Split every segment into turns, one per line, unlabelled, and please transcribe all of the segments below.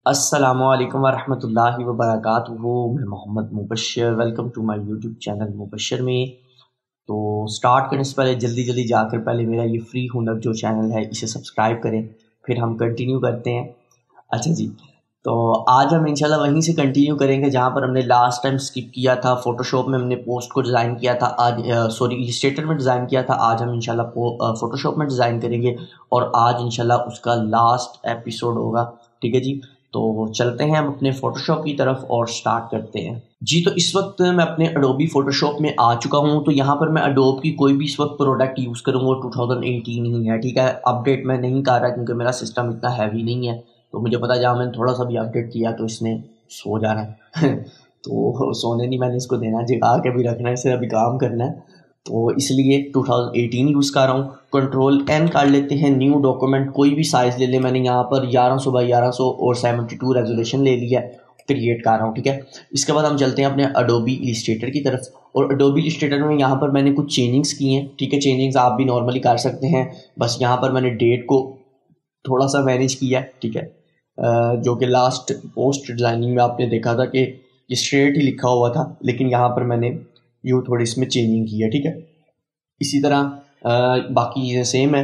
अस्सलामुअलैकुम वरहमतुल्लाहि वबरकातुहू। मैं Mohammad Mubashar, welcome to my YouTube channel Mubashar में। तो स्टार्ट करने से पहले जल्दी जल्दी जाकर पहले मेरा ये फ्री हुनर जो चैनल है इसे सब्सक्राइब करें, फिर हम कंटिन्यू करते हैं। अच्छा जी, तो आज हम इंशाल्लाह वहीं से कंटिन्यू करेंगे जहाँ पर हमने लास्ट टाइम स्किप किया था। फोटोशॉप में हमने पोस्ट को डिज़ाइन किया था, आज सॉरी इलस्ट्रेटर में डिज़ाइन किया था। आज हम इंशाल्लाह फोटोशॉप में डिज़ाइन करेंगे और आज इंशाल्लाह उसका लास्ट एपिसोड होगा। ठीक है जी, तो चलते हैं हम अपने फ़ोटोशॉप की तरफ और स्टार्ट करते हैं जी। तो इस वक्त मैं अपने अडोबी फ़ोटोशॉप में आ चुका हूँ। तो यहाँ पर मैं अडोब की कोई भी इस वक्त प्रोडक्ट यूज़ करूँगा 2018 ही है। ठीक है, अपडेट मैं नहीं कर रहा क्योंकि मेरा सिस्टम इतना हैवी नहीं है। तो मुझे पता जहाँ मैंने थोड़ा सा भी अपडेट किया तो इसने सो जाना है तो सोने नहीं मैंने इसको देना, जगा के भी रखना है, इसे अभी काम करना है। तो इसलिए 2018 यूज़ कर रहा हूँ। कंट्रोल एन कर लेते हैं, न्यू डॉक्यूमेंट कोई भी साइज़ ले ले। मैंने यहाँ पर 1100 बाई 1100 और 72 रेजोल्यूशन ले लिया, क्रिएट कर रहा हूँ। ठीक है, इसके बाद हम चलते हैं अपने अडोबी इलस्ट्रेटर की तरफ। और अडोबी इलस्ट्रेटर में यहाँ पर मैंने कुछ चेंजिंग्स की हैं। ठीक है, चेंजिंग्स आप भी नॉर्मली कर सकते हैं, बस यहाँ पर मैंने डेट को थोड़ा सा मैनेज किया है। ठीक है, जो कि लास्ट पोस्ट डिज़ाइनिंग में आपने देखा था कि ये स्ट्रेट ही लिखा हुआ था, लेकिन यहाँ पर मैंने यूँ थोड़ी इसमें चेंजिंग की है। ठीक है, इसी तरह बाकी चीज़ें सेम है,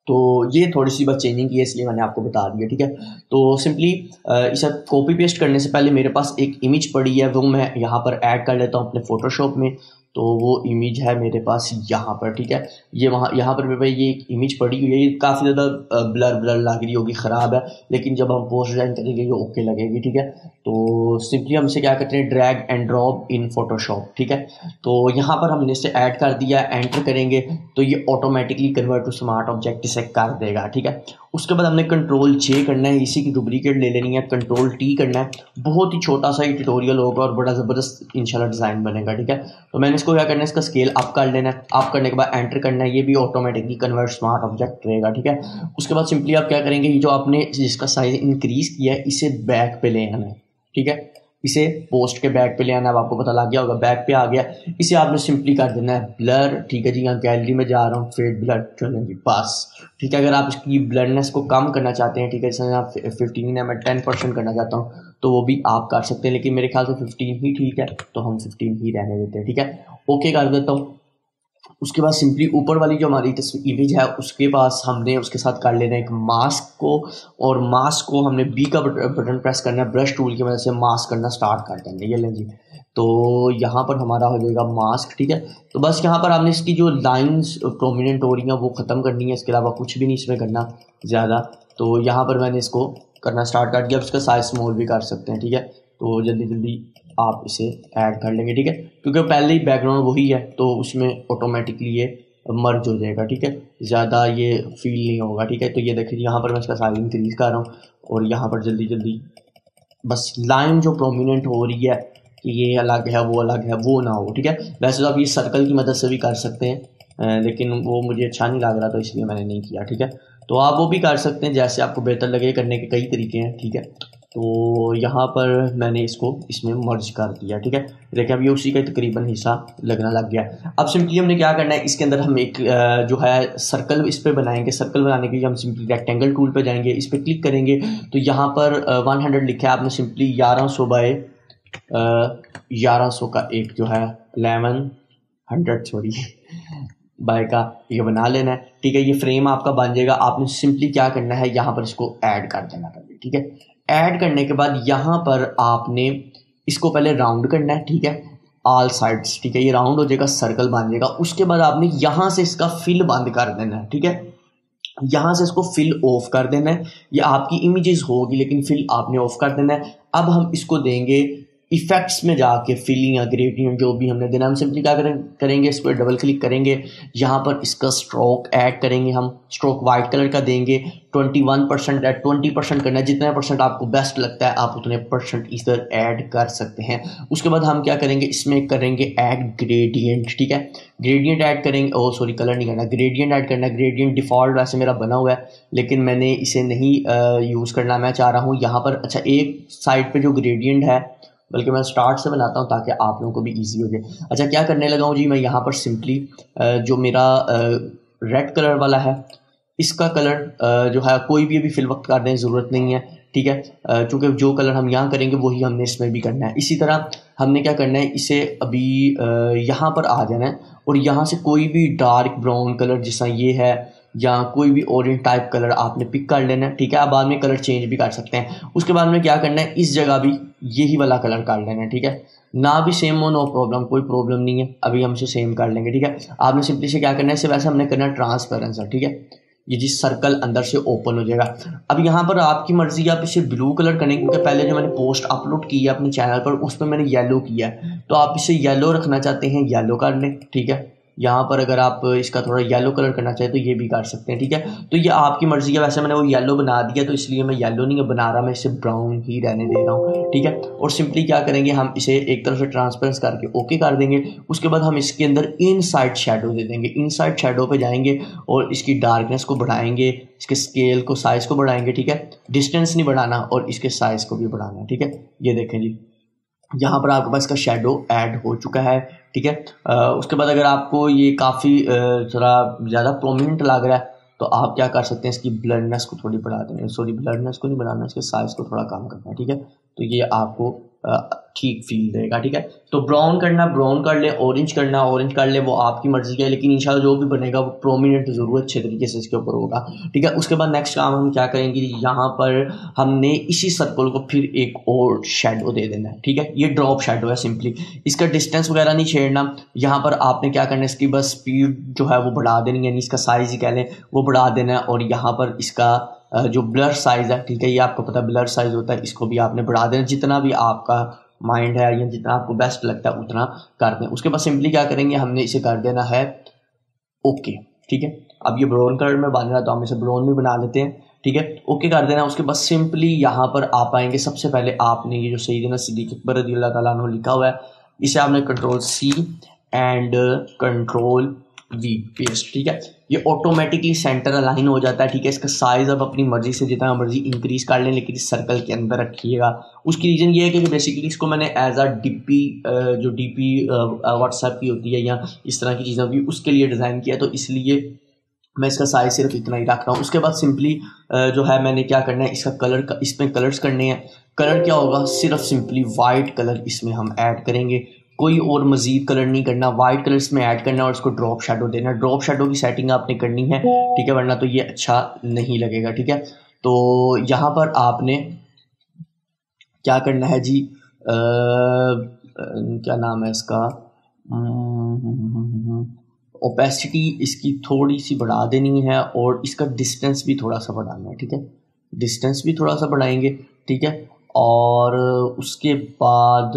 तो ये थोड़ी सी बस चेंजिंग की है इसलिए मैंने आपको बता दिया। ठीक है, तो सिंपली इसे कॉपी पेस्ट करने से पहले मेरे पास एक इमेज पड़ी है, वो मैं यहाँ पर ऐड कर लेता हूँ अपने फ़ोटोशॉप में। तो वो इमेज है मेरे पास यहाँ पर। ठीक है, ये वहाँ यहाँ पर मेरे पास ये एक इमेज पड़ी हुई है। ये काफ़ी ज़्यादा ब्लर ब्लर लग रही होगी, ख़राब है, लेकिन जब हम पोस्ट डिज़ाइन करेंगे ये ओके लगेगी। ठीक है, तो सिंपली हम इसे क्या करते हैं, drag and drop in Photoshop. ठीक है, तो यहाँ पर हमने इसे ऐड कर दिया, एंटर करेंगे तो ये automatically convert to smart object इसे कर देगा। ठीक है, उसके बाद हमने कंट्रोल जे करना है, इसी की डुप्लीकेट ले लेनी है, कंट्रोल टी करना है। बहुत ही छोटा सा ही ट्यूटोरियल होगा और बड़ा ज़बरदस्त इंशाल्लाह डिज़ाइन बनेगा। ठीक है, तो मैंने इसको क्या करना है, इसका स्केल अप कर लेना है। अप करने के बाद एंटर करना है, ये भी ऑटोमेटिकली कन्वर्ट स्मार्ट ऑब्जेक्ट रहेगा। ठीक है, उसके बाद सिंपली आप क्या करेंगे, ये जो आपने जिसका साइज इंक्रीज किया है इसे बैक पे ले आना है। ठीक है, इसे पोस्ट के बैक पे ले आना है। अब आपको पता लग गया होगा, बैक पे आ गया। इसे आपने सिंपली कर देना है ब्लर। ठीक है जी, यहाँ गैलरी में जा रहा हूँ, फेड ब्लर, चलें जी पास। ठीक है, अगर आप इसकी ब्लरनेस को कम करना चाहते हैं, ठीक है, जैसे आप 15 है, मैं 10% करना चाहता हूँ तो वो भी आप कर सकते हैं, लेकिन मेरे ख्याल से 15 ही ठीक है, तो हम 15 ही रहने देते हैं। ठीक है, ओके कर देता हूँ। उसके बाद सिंपली ऊपर वाली जो हमारी इमेज है उसके पास हमने उसके साथ कर लेना है एक मास्क को, और मास्क को हमने बी का बटन प्रेस करना है, ब्रश टूल की मदद से मास्क करना स्टार्ट कर देंगे। ये लें जी, तो यहाँ पर हमारा हो जाएगा मास्क। ठीक है, तो बस यहाँ पर आपने इसकी जो लाइंस प्रोमिनेंट हो रही हैं वो ख़त्म करनी है, इसके अलावा कुछ भी नहीं इसमें करना ज़्यादा। तो यहाँ पर मैंने इसको करना स्टार्ट कर दिया। अब इसका साइज स्मॉल भी कर सकते हैं। ठीक है, तो जल्दी जल्दी आप इसे ऐड कर लेंगे। ठीक है, क्योंकि पहले ही बैकग्राउंड वही है तो उसमें ऑटोमेटिकली ये मर्ज हो जाएगा। ठीक है, ज़्यादा ये फील नहीं होगा। ठीक है, तो ये देखिए यहाँ पर मैं इसका साइज इंक्रीज कर रहा हूँ और यहाँ पर जल्दी जल्दी बस लाइन जो प्रोमिनेंट हो रही है कि ये अलग है वो अलग है वो ना हो। ठीक है, वैसे तो आप ये सर्कल की मदद से भी कर सकते हैं, लेकिन वो मुझे अच्छा नहीं लग रहा तो इसलिए मैंने नहीं किया। ठीक है, तो आप वो भी कर सकते हैं जैसे आपको बेहतर लगे, करने के कई तरीके हैं। ठीक है, तो यहाँ पर मैंने इसको इसमें मर्ज कर दिया। ठीक है, देखिए अब ये उसी का तकरीबन हिस्सा लगना लग गया। अब सिंपली हमने क्या करना है, इसके अंदर हम एक जो है सर्कल इस पर बनाएंगे। सर्कल बनाने के लिए हम सिंपली रेक्टेंगल टूल पे जाएंगे, इस पर क्लिक करेंगे तो यहाँ पर 100 लिखा है, आपने सिंपली 1100 बाय 1100 का एक जो है 1100 सॉरी बाय का ये बना लेना है। ठीक है, ये फ्रेम आपका बन जाएगा। आपने सिंपली क्या करना है, यहाँ पर इसको ऐड कर देना पहले। ठीक है, ऐड करने के बाद यहाँ पर आपने इसको पहले राउंड करना है। ठीक है, ऑल साइड्स। ठीक है, ये राउंड हो जाएगा, सर्कल बन जाएगा। उसके बाद आपने यहाँ से इसका फिल बंद कर देना है। ठीक है, यहाँ से इसको फिल ऑफ कर देना है। ये आपकी इमेजेस होगी लेकिन फिल आपने ऑफ कर देना है। अब हम इसको देंगे इफेक्ट्स में जाके फिलिंग या ग्रेडियंट जो भी हमने देना, हम सिंपली क्या करेंगे, इस पर डबल क्लिक करेंगे, यहाँ पर इसका स्ट्रोक ऐड करेंगे। हम स्ट्रोक वाइट कलर का देंगे, 21% या 20% करना है, जितना परसेंट आपको बेस्ट लगता है आप उतने परसेंट इधर ऐड कर सकते हैं। उसके बाद हम क्या करेंगे, इसमें करेंगे ऐड ग्रेडियंट। ठीक है, ग्रेडियंट ऐड करेंगे, ओ सॉरी कलर नहीं करना, ग्रेडियंट ऐड करना। ग्रेडियंट डिफ़ॉल्ट वैसे मेरा बना हुआ है लेकिन मैंने इसे नहीं यूज़ करना, मैं चाह रहा हूँ यहाँ पर अच्छा एक साइड पे जो ग्रेडियंट है, बल्कि मैं स्टार्ट से बनाता हूँ ताकि आप लोगों को भी इजी हो जाए। अच्छा क्या करने लगा हूँ जी, मैं यहाँ पर सिंपली जो मेरा रेड कलर वाला है इसका कलर जो है कोई भी अभी फिल वक्त करने की ज़रूरत नहीं है। ठीक है। चूँकि जो कलर हम यहाँ करेंगे वही हमने इसमें भी करना है। इसी तरह हमने क्या करना है, इसे अभी यहाँ पर आ जाना है और यहाँ से कोई भी डार्क ब्राउन कलर जैसा ये है या कोई भी ऑरेंज टाइप कलर आपने पिक कर लेना है, ठीक है। आप बाद में कलर चेंज भी कर सकते हैं। उसके बाद में क्या करना है, इस जगह भी यही वाला कलर कर लेना है, ठीक है। ना भी सेम हो नो प्रॉब्लम, कोई प्रॉब्लम नहीं है, अभी हम इसे सेम कर लेंगे, ठीक है। आपने सिंपली से क्या करना है, इसे वैसे हमने करना है ट्रांसपेरेंसी, ठीक है। ये जिस सर्कल अंदर से ओपन हो जाएगा। अब यहाँ पर आपकी मर्जी, आप इसे ब्लू कलर करेंगे क्योंकि पहले जो मैंने पोस्ट अपलोड की है अपने चैनल पर उस पर मैंने येलो किया है, तो आप इसे येलो रखना चाहते हैं येलो कर लें, ठीक है। यहाँ पर अगर आप इसका थोड़ा येलो कलर करना चाहें तो ये भी कर सकते हैं, ठीक है। तो ये आपकी मर्जी है। वैसे मैंने वो येलो बना दिया तो इसलिए मैं येलो नहीं बना रहा, मैं इसे ब्राउन ही रहने दे रहा हूँ, ठीक है। और सिंपली क्या करेंगे, हम इसे एक तरफ से ट्रांसपेरेंस करके ओके कर देंगे। उसके बाद हम इसके अंदर इनसाइड शेडो दे देंगे। इनसाइड शेडो पे जाएंगे और इसकी डार्कनेस को बढ़ाएंगे, इसके स्केल को, साइज़ को बढ़ाएंगे, ठीक है। डिस्टेंस नहीं बढ़ाना और इसके साइज़ को भी बढ़ाना है, ठीक है। ये देखें जी, यहाँ पर आपके पास का शेडो ऐड हो चुका है, ठीक है। उसके बाद अगर आपको ये काफ़ी थोड़ा ज़्यादा प्रोमिनेंट लग रहा है तो आप क्या कर सकते हैं, इसकी ब्लरनेस को थोड़ी बढ़ा दें, सॉरी ब्लरनेस को नहीं बढ़ाना, इसके साइज़ को थोड़ा कम करना है, ठीक है। तो ये आपको ठीक फील देगा, ठीक है। तो ब्राउन करना ब्राउन कर ले, ऑरेंज करना ऑरेंज कर ले, वो आपकी मर्जी है, लेकिन इंशाल्लाह जो भी बनेगा वो प्रोमिनेंट ज़रूर अच्छे तरीके से इसके ऊपर होगा, ठीक है। उसके बाद नेक्स्ट काम हम क्या करेंगे, यहाँ पर हमने इसी सर्कल को फिर एक और शेडो दे देना है, ठीक है। ये ड्रॉप शेडो है सिंपली, इसका डिस्टेंस वगैरह नहीं छेड़ना। यहाँ पर आपने क्या करना है, इसकी बस स्पीड जो है वो बढ़ा देनी है, यानी इसका साइज़ ही कह लें वो बढ़ा देना है। और यहाँ पर इसका जो ब्लर साइज़ है, ठीक है, ये आपको पता है ब्लर साइज़ होता है, इसको भी आपने बढ़ा देना, जितना भी आपका माइंड है या जितना आपको बेस्ट लगता है उतना कर दें। उसके बाद सिंपली क्या करेंगे, हमने इसे कर देना है ओके, ठीक है। अब ये ब्राउन कलर में बन रहा है तो हम इसे ब्राउन में बना लेते हैं, ठीक है। ओके कर देना। उसके बाद सिंपली यहाँ पर आप आएंगे, सबसे पहले आपने ये जो सैयदना सिद्दीक़ अकबर रज़ियल्लाहु ताला अन्हु लिखा हुआ है, इसे आपने control C and control V paste, ठीक है। ये ऑटोमेटिकली सेंटर अलाइन हो जाता है, ठीक है। इसका साइज़ आप अपनी मर्जी से जितना मर्जी इंक्रीज कर लें, लेकिन इस सर्कल के अंदर रखिएगा। उसकी रीज़न ये है कि बेसिकली इसको मैंने एज अ डीपी, जो डीपी व्हाट्सएप की होती है या इस तरह की चीज़ें होती है उसके लिए डिज़ाइन किया, तो इसलिए मैं इसका साइज़ सिर्फ इतना ही रख रहा हूँ। उसके बाद सिंपली जो है मैंने क्या करना है, इसका कलर का, इसमें कलर्स करने हैं। कलर क्या होगा, सिर्फ सिंपली वाइट कलर इसमें हम ऐड करेंगे, कोई और मजीद कलर नहीं करना, वाइट कलर इसमें ऐड करना और इसको ड्रॉप शेडो देना। ड्रॉप शेडो की सेटिंग आपने करनी है, ठीक है, वरना तो ये अच्छा नहीं लगेगा, ठीक है। तो यहाँ पर आपने क्या करना है जी, क्या नाम है इसका, ओपेसिटी इसकी थोड़ी सी बढ़ा देनी है और इसका डिस्टेंस भी थोड़ा सा बढ़ाना है, ठीक है। डिस्टेंस भी थोड़ा सा बढ़ाएंगे, ठीक है। और उसके बाद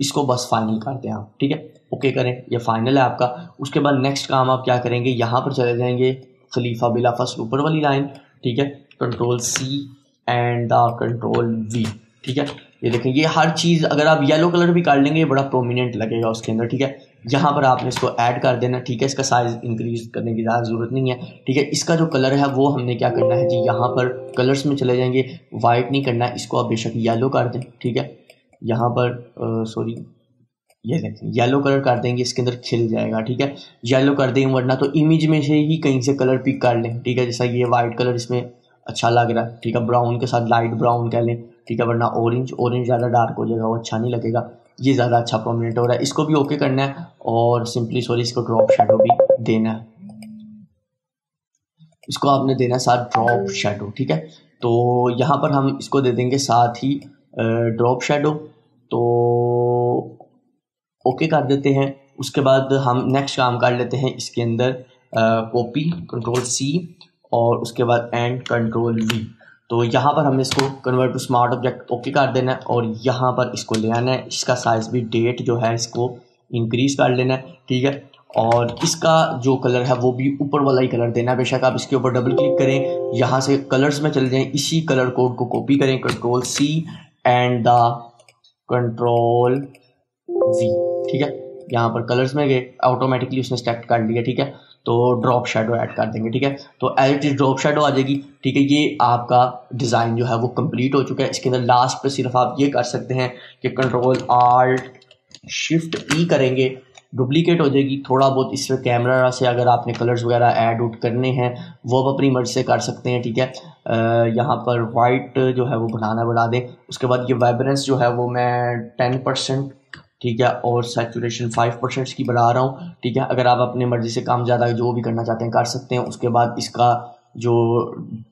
इसको बस फाइनल कर दें आप, ठीक है, ओके करें, ये फाइनल है आपका। उसके बाद नेक्स्ट काम आप क्या करेंगे, यहाँ पर चले जाएंगे खलीफा बिला फर्स्ट ऊपर वाली लाइन, ठीक है, control C and the control V, ठीक है। ये देखें, ये हर चीज़ अगर आप येलो कलर भी कर लेंगे बड़ा प्रोमिनेंट लगेगा उसके अंदर, ठीक है। यहाँ पर आपने इसको ऐड कर देना, ठीक है। इसका साइज़ इंक्रीज करने की ज़्यादा ज़रूरत नहीं है, ठीक है। इसका जो कलर है वो हमने क्या करना है जी, यहाँ पर कलर्स में चले जाएंगे, वाइट नहीं करना है, इसको आप बेशक येलो कर दें, ठीक है। यहाँ पर सॉरी, ये देखें येलो कलर कर देंगे, इसके अंदर खिल जाएगा, ठीक है। येलो कर देंगे, वरना तो इमेज में से ही कहीं से कलर पिक कर लें, ठीक है। जैसा ये वाइट कलर इसमें अच्छा लग रहा है, ठीक है, ब्राउन के साथ लाइट ब्राउन कह लें, ठीक है, वरना ऑरेंज ज़्यादा डार्क हो जाएगा, वो अच्छा नहीं लगेगा, ये ज़्यादा अच्छा प्रोमिनेंट हो रहा है। इसको भी ओके करना है और सिंपली सॉरी इसको ड्रॉप शेडो भी देना है, इसको आपने देना है साथ ड्रॉप शेडो, ठीक है। तो यहाँ पर हम इसको दे देंगे साथ ही ड्रॉप शेडो, तो ओके कर देते हैं। उसके बाद हम नेक्स्ट काम कर लेते हैं, इसके अंदर कॉपी कंट्रोल सी और उसके बाद एंड कंट्रोल वी। तो यहाँ पर हमने इसको convert to smart object okay कर देना है और यहाँ पर इसको ले आना है, इसका साइज़ भी डेट जो है इसको इंक्रीज कर लेना है, ठीक है। और इसका जो कलर है वो भी ऊपर वाला ही कलर देना है। बेशक आप इसके ऊपर डबल क्लिक करें, यहाँ से कलर्स में चले जाएं, इसी कलर कोड को कॉपी करें, control C and the control V, ठीक है। यहाँ पर कलर्स में गए, ऑटोमेटिकली उसने सेलेक्ट कर लिया, ठीक है। तो ड्रॉप शेडो ऐड कर देंगे, ठीक है। तो as it is drop shadow आ जाएगी, ठीक है। ये आपका डिज़ाइन जो है वो कंप्लीट हो चुका है। इसके अंदर लास्ट पे सिर्फ आप ये कर सकते हैं कि कंट्रोल आल्ट शिफ्ट ई करेंगे डुप्लीकेट हो जाएगी। थोड़ा बहुत इस कैमरा से अगर आपने कलर्स वगैरह ऐड उड करने हैं वो आप अपनी मर्ज़ी से कर सकते हैं, ठीक है। यहाँ पर वाइट जो है वो बनाना बढ़ा दें। उसके बाद ये वाइब्रेंस जो है वो मैं 10%, ठीक है, और सैचुरेशन 5% की बढ़ा रहा हूँ, ठीक है। अगर आप अपनी मर्ज़ी से कम ज़्यादा जो भी करना चाहते हैं कर सकते हैं। उसके बाद इसका जो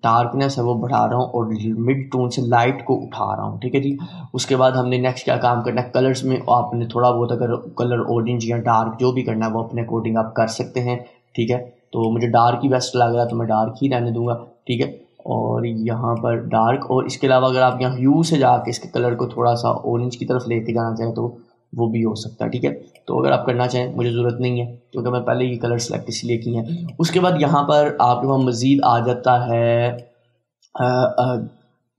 डार्कनेस है वो बढ़ा रहा हूँ और मिड टोन से लाइट को उठा रहा हूँ, ठीक है जी। उसके बाद हमने नेक्स्ट क्या काम करना है, कलर्स में आपने थोड़ा बहुत अगर कलर ऑरेंज या डार्क जो भी करना है वो अपने अकॉर्डिंग आप कर सकते हैं, ठीक है। तो मुझे डार्क ही बेस्ट लग रहा है तो मैं डार्क ही रहने दूंगा, ठीक है। और यहाँ पर डार्क, और इसके अलावा अगर आप यहाँ ह्यू से जाके इसके कलर को थोड़ा सा ऑरेंज की तरफ लेके जाना चाहें तो वो भी हो सकता है, ठीक है। तो अगर आप करना चाहें, मुझे ज़रूरत नहीं है क्योंकि मैं पहले ये कलर सेलेक्ट इसलिए की हैं। उसके बाद यहाँ पर आपके वहाँ मज़ीद आ जाता है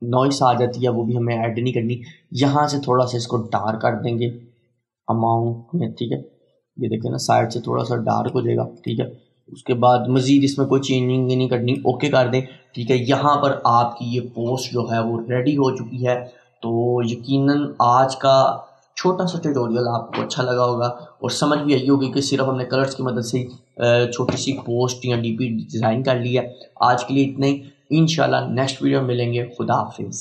नॉइस आ जाती है, वो भी हमें ऐड नहीं करनी। यहाँ से थोड़ा सा इसको डार्क कर देंगे अमाउंट में, ठीक है। ये देखें ना, साइड से थोड़ा सा डार्क हो जाएगा, ठीक है। उसके बाद मज़ीद इसमें कोई चेंजिंग नहीं करनी, ओके कर दें, ठीक है। यहाँ पर आपकी ये पोस्ट जो है वो रेडी हो चुकी है। तो यकीनन आज का छोटा सा ट्यूटोरियल आपको अच्छा लगा होगा और समझ भी आई होगी कि सिर्फ हमने कलर्स की मदद से छोटी सी पोस्ट या डीपी डिज़ाइन कर लिया। आज के लिए इतना ही, इंशाल्लाह नेक्स्ट वीडियो में मिलेंगे। खुदा हाफिज़।